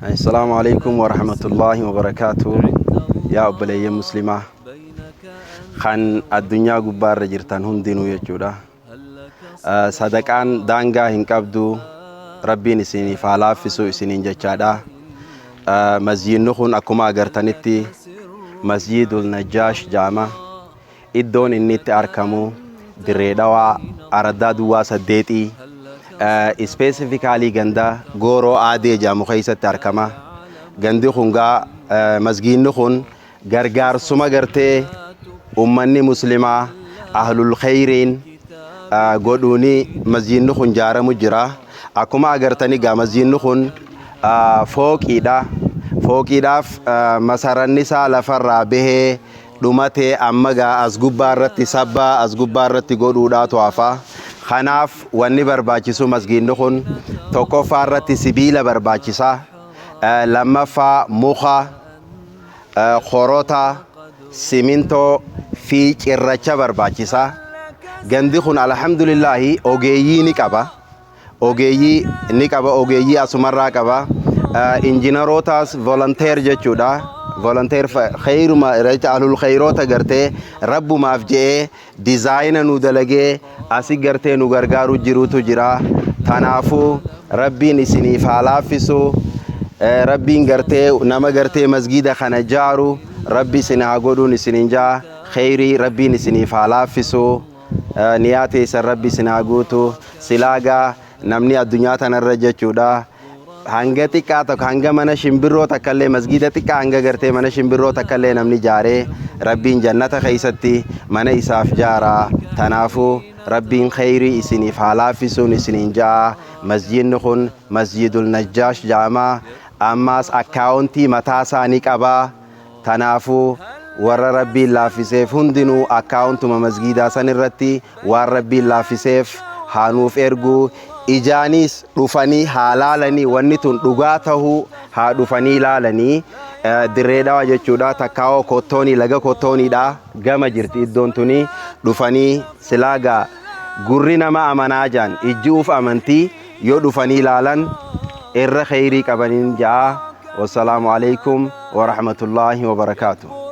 Assalamualaikum warahmatullahi wabarakatuh. Ya obboleeyyan muslimaa kan addunyaa gubbaarra jirtan hundinuu jechuudha. Sadaqaan daangaa hin qabdu, rabbiin isiniif haa laaffisu isiniin jechaadha. Masjiidni kun akkuma agartanitti Masjiidul Najjaash jedhama. Iddoon inni itti argamu Dirree Dhawaa Araddaa Duwwaa 8 specifically ganda Gooroo Aadee jedhamu keessatti argama. Gandi kun masjiidni kun gargaarsuma gartee ummanni muslimaa ahlul khayriin godhuuni masjiidni kun ijaaramu jira. Akkuma agartani masjiidni kun fooqiidha. Fooqiidhaaf masaranni isaa lafarraa bahee dhumatee amma as gubbaarratti sabbaa as gubbaarratti godhuudhaatu hafa. Kanaaf wanni barbaachisu masjiidni kun tokkoffaarratti sibiila barbaachisa, lammaffaa muka, korota, simintoo fi cirracha barbaachisa. Gandi kun alhamdulillahi ogeeyyii ni qaba. Ogeeyyii asumarraa qaba. Injiinarootaas volunteer jechuudha. Volunteer khayruma irratti ahlul khayroota gartee rabbumaaf je'ee dizaayina nu dalagee asi gartee nu gargaaru jirutu jira. Tanaafuu rabbiin isiniif haa laaffisu. Rabbiin gartee nama gartee masgiida kana jaaru rabbi isin haa godhuun isiniin jaa khayrii rabbiin isiniif haa laaffisu. Niyaa teessan rabbi isin haa guutu. Silaagaa namni addunyaa tanarra jechuudha. Hanga xiqqaa tokko hanga mana shimbirroo takkallee masgiida xiqqaa hanga gartee mana shimbirroo takkallee namni jaaree rabbiin jannata keessatti mana isaaf jaara. Tanaafuu rabbiin khayrii isiniif haa laaffisuun isiniin jaa. Masjiidni kun Masjiidul Najjaash jedhama. Ammaas akkaawuntii mataa isaanii qaba. Tanaafuu warra rabbiin laaffiseef hundinuu akkaawuntuma masgiidaa san irratti waan rabbiin laaffiseef haa nuuf ergu. Ijaanis dhufanii haa laalanii wanni tun dhugaa tahuu haa dhufanii laalanii. Dirree Dhawaa jechuudha. Takkaawoo kottoonii laga kottooniidha gama jirti iddoon tuni. Dhufanii silaagaa gurri nama amanaa jaan ijji'uuf amantii yoo dhufanii laalan irra khayrii qabaniin ja'a. Wassalaamu alaikum wa rahmatullahi wa barakaatuh.